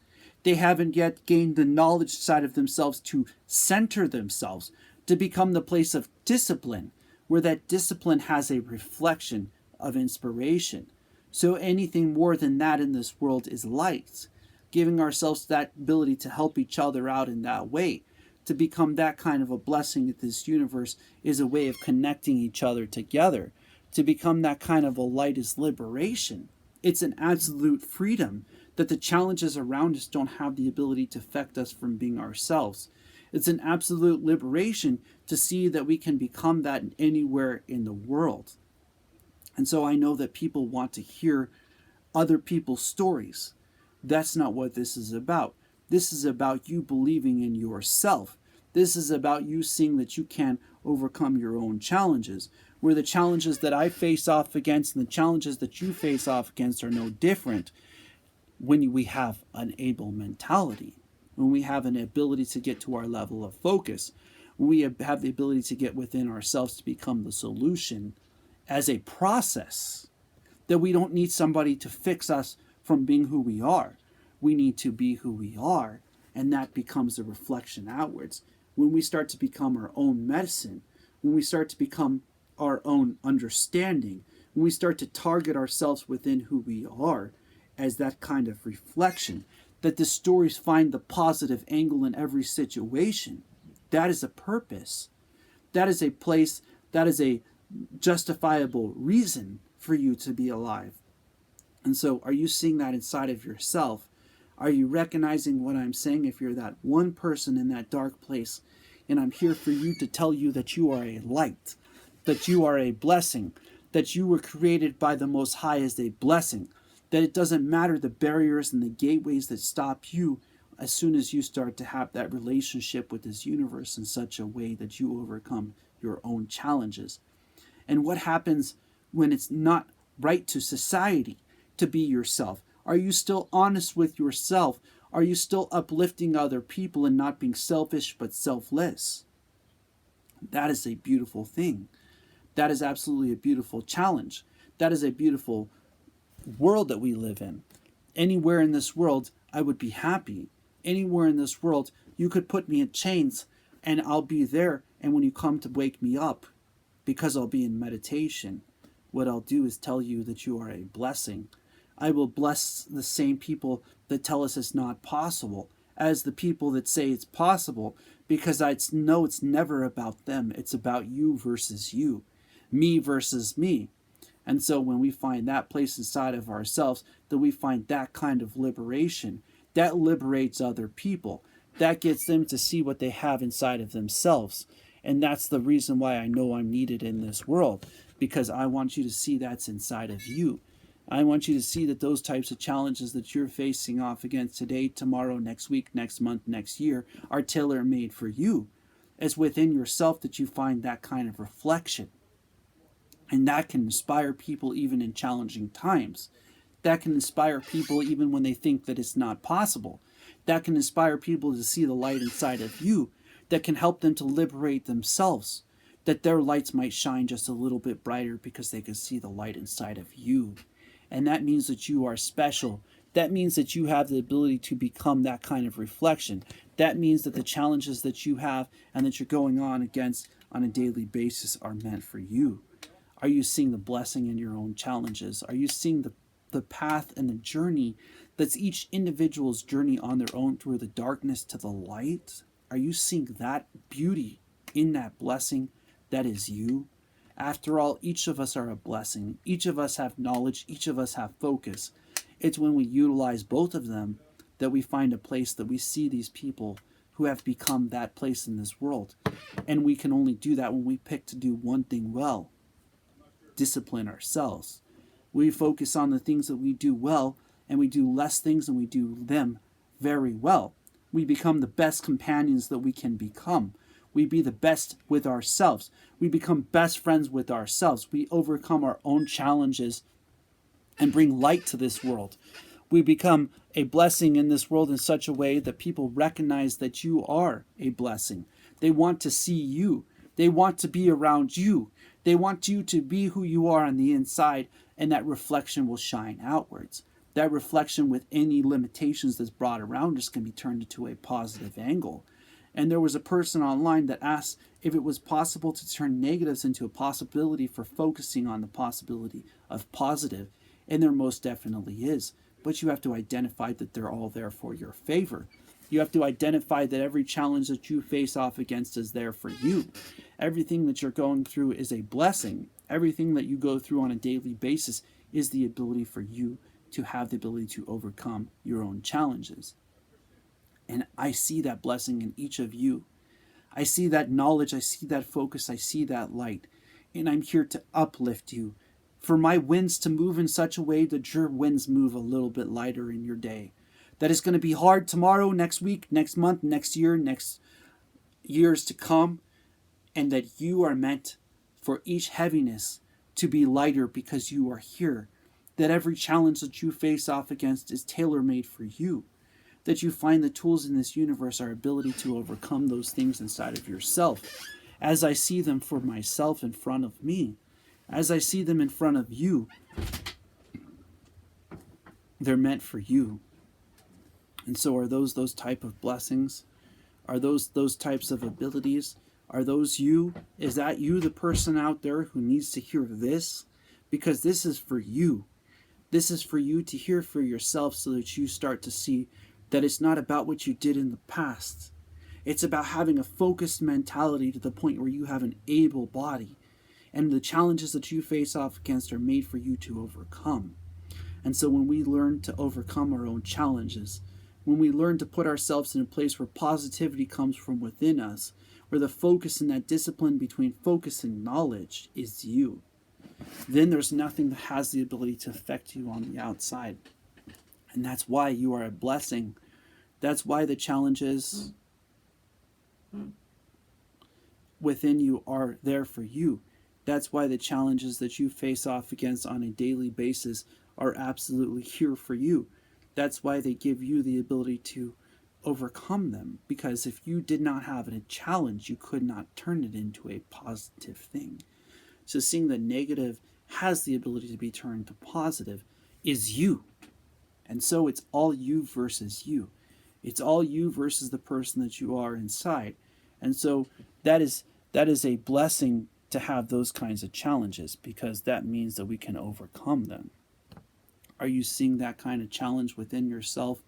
They haven't yet gained the knowledge side of themselves to center themselves, to become the place of discipline, where that discipline has a reflection of inspiration. So anything more than that in this world is light. Giving ourselves that ability to help each other out in that way, to become that kind of a blessing at this universe, is a way of connecting each other together. To become that kind of a light is liberation. It's an absolute freedom that the challenges around us don't have the ability to affect us from being ourselves. It's an absolute liberation to see that we can become that anywhere in the world. And so I know that people want to hear other people's stories. That's not what this is about. This is about you believing in yourself. This is about you seeing that you can overcome your own challenges, where the challenges that I face off against and the challenges that you face off against are no different when we have an able mentality, when we have an ability to get to our level of focus, when we have the ability to get within ourselves to become the solution as a process, that we don't need somebody to fix us from being who we are. We need to be who we are, and that becomes a reflection outwards. When we start to become our own medicine, when we start to become our own understanding, when we start to target ourselves within who we are as that kind of reflection, that the stories find the positive angle in every situation. That is a purpose. That is a place, that is a justifiable reason for you to be alive. And so, are you seeing that inside of yourself? Are you recognizing what I'm saying? If you're that one person in that dark place, and I'm here for you to tell you that you are a light, that you are a blessing, that you were created by the Most High as a blessing, that it doesn't matter the barriers and the gateways that stop you as soon as you start to have that relationship with this universe in such a way that you overcome your own challenges. And what happens when it's not right to society to be yourself? Are you still honest with yourself? Are you still uplifting other people and not being selfish but selfless? That is a beautiful thing. That is absolutely a beautiful challenge. That is a beautiful world that we live in. Anywhere in this world, I would be happy. Anywhere in this world, you could put me in chains and I'll be there. And when you come to wake me up, because I'll be in meditation, what I'll do is tell you that you are a blessing. I will bless the same people that tell us it's not possible as the people that say it's possible, because I know it's never about them. It's about you versus you, me versus me. And so when we find that place inside of ourselves, that we find that kind of liberation, that liberates other people. That gets them to see what they have inside of themselves. And that's the reason why I know I'm needed in this world, because I want you to see that's inside of you. I want you to see that those types of challenges that you're facing off against today, tomorrow, next week, next month, next year are tailor-made for you. It's within yourself that you find that kind of reflection. And that can inspire people even in challenging times. That can inspire people even when they think that it's not possible. That can inspire people to see the light inside of you. That can help them to liberate themselves. That their lights might shine just a little bit brighter because they can see the light inside of you. And that means that you are special. That means that you have the ability to become that kind of reflection. That means that the challenges that you have and that you're going on against on a daily basis are meant for you. Are you seeing the blessing in your own challenges? Are you seeing the path and the journey that's each individual's journey on their own through the darkness to the light? Are you seeing that beauty in that blessing that is you? After all, each of us are a blessing. Each of us have knowledge. Each of us have focus. It's when we utilize both of them that we find a place that we see these people who have become that place in this world. And we can only do that when we pick to do one thing well: discipline ourselves. We focus on the things that we do well, and we do less things and we do them very well. We become the best companions that we can become. We be the best with ourselves. We become best friends with ourselves. We overcome our own challenges and bring light to this world. We become a blessing in this world in such a way that people recognize that you are a blessing. They want to see you. They want to be around you. They want you to be who you are on the inside, and that reflection will shine outwards. That reflection with any limitations that's brought around us can be turned into a positive angle. And there was a person online that asked if it was possible to turn negatives into a possibility for focusing on the possibility of positive. And there most definitely is. But you have to identify that they're all there for your favor. You have to identify that every challenge that you face off against is there for you. Everything that you're going through is a blessing. Everything that you go through on a daily basis is the ability for you to have the ability to overcome your own challenges. And I see that blessing in each of you. I see that knowledge, I see that focus, I see that light. And I'm here to uplift you, for my winds to move in such a way that your winds move a little bit lighter in your day. That is going to be hard tomorrow, next week, next month, next year, next years to come. And that you are meant for each heaviness to be lighter because you are here. That every challenge that you face off against is tailor-made for you. That you find the tools in this universe are ability to overcome those things inside of yourself. As I see them for myself in front of me, as I see them in front of you, they're meant for you. And so are those type of blessings? Are those types of abilities? Are those you? Is that you, the person out there who needs to hear this? Because this is for you. This is for you to hear for yourself so that you start to see that it's not about what you did in the past. It's about having a focused mentality to the point where you have an able body. And the challenges that you face off against are made for you to overcome. And so when we learn to overcome our own challenges, when we learn to put ourselves in a place where positivity comes from within us, where the focus and that discipline between focus and knowledge is you, then there's nothing that has the ability to affect you on the outside. And that's why you are a blessing. That's why the challenges within you are there for you. That's why the challenges that you face off against on a daily basis are absolutely here for you. That's why they give you the ability to overcome them. Because if you did not have a challenge, you could not turn it into a positive thing. So seeing the negative has the ability to be turned to positive is you. And so it's all you versus you. It's all you versus the person that you are inside. And so that is a blessing to have those kinds of challenges, because that means that we can overcome them. Are you seeing that kind of challenge within yourself?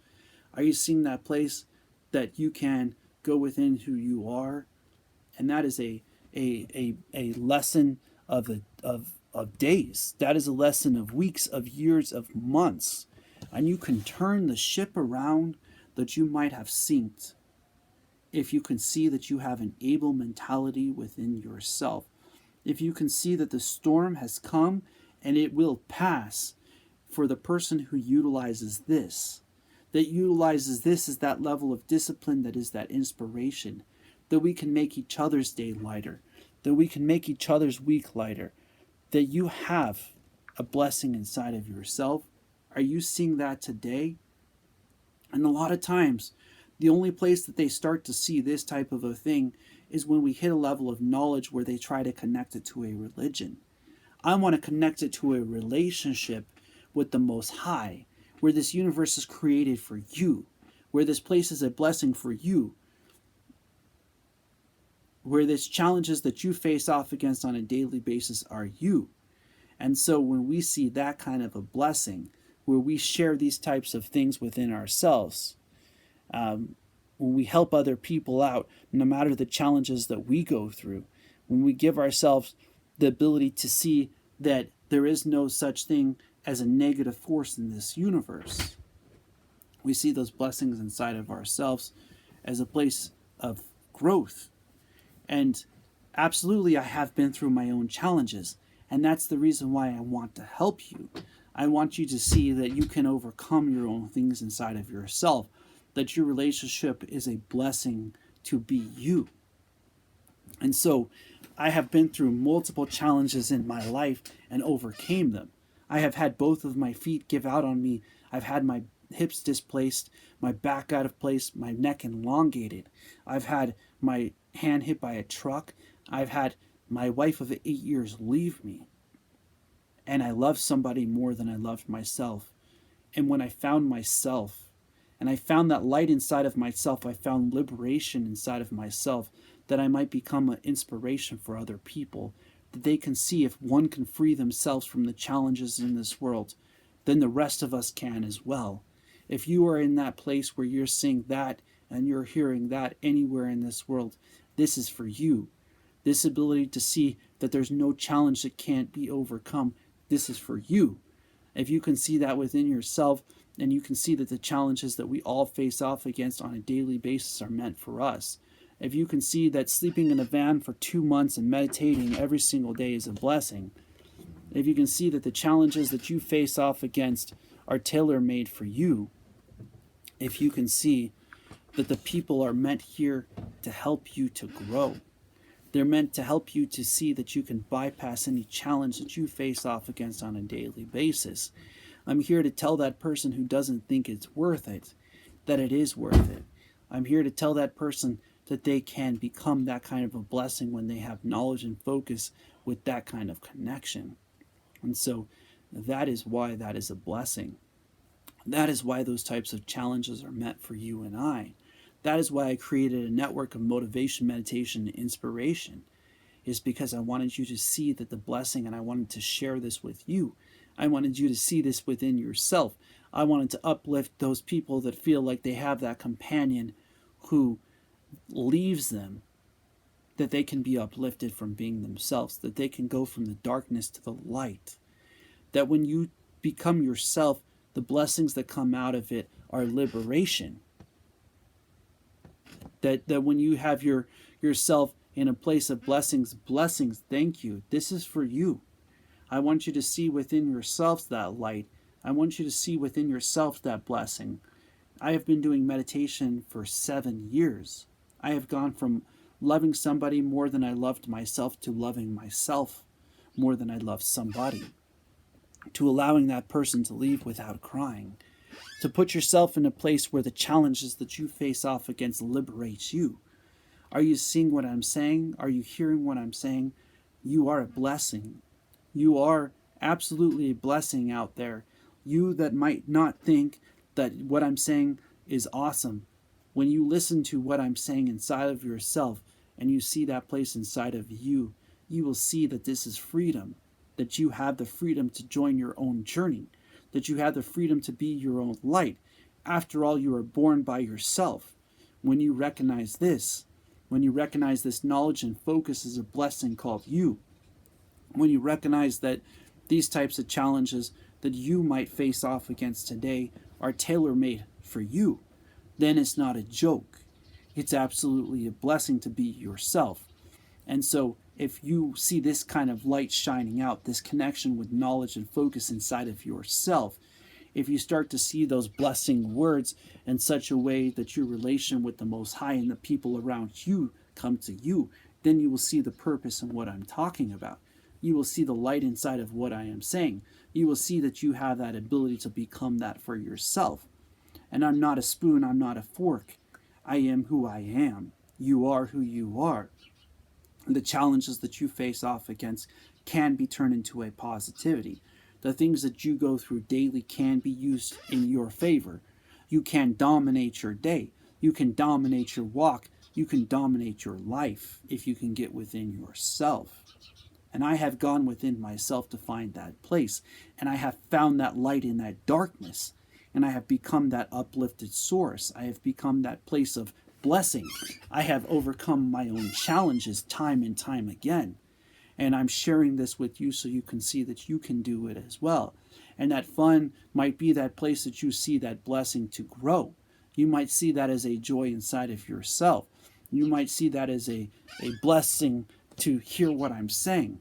Are you seeing that place that you can go within who you are? And that is a lesson of days. That is a lesson of weeks, of years, of months. And you can turn the ship around that you might have sinked if you can see that you have an able mentality within yourself. If you can see that the storm has come and it will pass for the person who utilizes this. That utilizes this as that level of discipline, that is that inspiration. That we can make each other's day lighter. That we can make each other's week lighter. That you have a blessing inside of yourself. Are you seeing that today? And a lot of times, the only place that they start to see this type of a thing is when we hit a level of knowledge where they try to connect it to a religion. I want to connect it to a relationship with the Most High, where this universe is created for you, where this place is a blessing for you, where this challenges that you face off against on a daily basis are you. And so when we see that kind of a blessing, where we share these types of things within ourselves, when we help other people out, no matter the challenges that we go through, when we give ourselves the ability to see that there is no such thing as a negative force in this universe, we see those blessings inside of ourselves as a place of growth. And absolutely, I have been through my own challenges, and that's the reason why I want to help you. I want you to see that you can overcome your own things inside of yourself, that your relationship is a blessing to be you. And so I have been through multiple challenges in my life and overcame them. I have had both of my feet give out on me. I've had my hips displaced, my back out of place, my neck elongated. I've had my hand hit by a truck. I've had my wife of 8 years leave me. And I loved somebody more than I loved myself. And when I found myself, and I found that light inside of myself, I found liberation inside of myself, that I might become an inspiration for other people, that they can see if one can free themselves from the challenges in this world, then the rest of us can as well. If you are in that place where you're seeing that and you're hearing that anywhere in this world, this is for you. This ability to see that there's no challenge that can't be overcome, this is for you. if you can see that within yourself, and you can see that the challenges that we all face off against on a daily basis are meant for us, if you can see that sleeping in a van for 2 months and meditating every single day is a blessing, if you can see that the challenges that you face off against are tailor-made for you, if you can see that the people are meant here to help you to grow, they're meant to help you to see that you can bypass any challenge that you face off against on a daily basis. I'm here to tell that person who doesn't think it's worth it that it is worth it. I'm here to tell that person that they can become that kind of a blessing when they have knowledge and focus with that kind of connection. And so that is why that is a blessing. That is why those types of challenges are meant for you and I. That is why I created a network of motivation, meditation, and inspiration, is because I wanted you to see that the blessing, and I wanted to share this with you. I wanted you to see this within yourself. I wanted to uplift those people that feel like they have that companion who leaves them, that they can be uplifted from being themselves, that they can go from the darkness to the light. That when you become yourself, the blessings that come out of it are liberation. That when you have yourself in a place of blessings, thank you. This is for you. I want you to see within yourselves that light. I want you to see within yourself that blessing. I have been doing meditation for 7 years. I have gone from loving somebody more than I loved myself to loving myself more than I loved somebody, to allowing that person to leave without crying, to put yourself in a place where the challenges that you face off against liberates you. Are you seeing what I'm saying? Are you hearing what I'm saying? You are a blessing. You are absolutely a blessing out there. You that might not think that what I'm saying is awesome. When you listen to what I'm saying inside of yourself and you see that place inside of you, you will see that this is freedom, that you have the freedom to join your own journey, that you have the freedom to be your own light. After all, you are born by yourself. When you recognize this knowledge and focus is a blessing called you, when you recognize that these types of challenges that you might face off against today are tailor-made for you, then it's not a joke. It's absolutely a blessing to be yourself. And so if you see this kind of light shining out, this connection with knowledge and focus inside of yourself, if you start to see those blessing words in such a way that your relation with the Most High and the people around you come to you, then you will see the purpose in what I'm talking about. You will see the light inside of what I am saying. You will see that you have that ability to become that for yourself. And I'm not a spoon, I'm not a fork. I am who I am. You are who you are. The challenges that you face off against can be turned into a positivity. The things that you go through daily can be used in your favor. You can dominate your day. You can dominate your walk. You can dominate your life if you can get within yourself. And I have gone within myself to find that place. And I have found that light in that darkness. And I have become that uplifted source. I have become that place of blessing. I have overcome my own challenges time and time again. And I'm sharing this with you so you can see that you can do it as well. And that fun might be that place that you see that blessing to grow. You might see that as a joy inside of yourself. You might see that as a blessing to hear what I'm saying.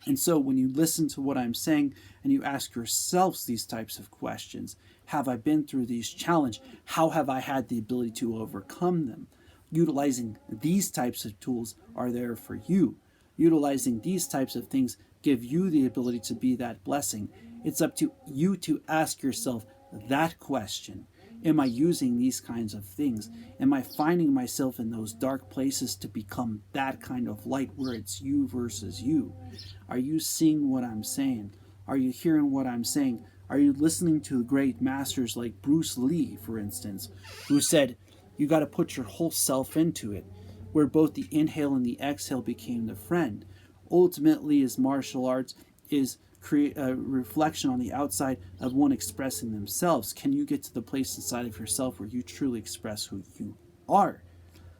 And so when you listen to what I'm saying and you ask yourselves these types of questions, have I been through these challenges? How have I had the ability to overcome them? Utilizing these types of tools are there for you. Utilizing these types of things give you the ability to be that blessing. It's up to you to ask yourself that question. Am I using these kinds of things? Am I finding myself in those dark places to become that kind of light where it's you versus you? Are you seeing what I'm saying? Are you hearing what I'm saying? Are you listening to great masters like Bruce Lee, for instance, who said, you got to put your whole self into it, where both the inhale and the exhale became the friend. Ultimately, his martial arts is create a reflection on the outside of one expressing themselves. Can you get to the place inside of yourself where you truly express who you are?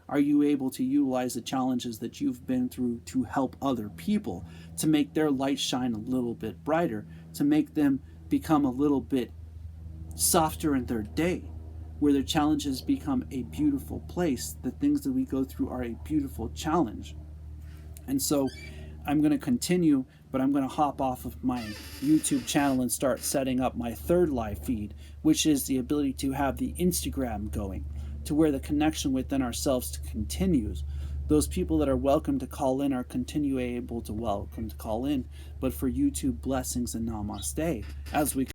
Are you able to utilize the challenges that you've been through to help other people, to make their light shine a little bit brighter, to make them become a little bit softer in their day, where their challenges become a beautiful place. The things that we go through are a beautiful challenge. And so I'm going to continue, but I'm going to hop off of my YouTube channel and start setting up my third live feed, which is the ability to have the Instagram going, to where the connection within ourselves continues. Those people that are welcome to call in are continue able to welcome to call in, but for YouTube, blessings and namaste as we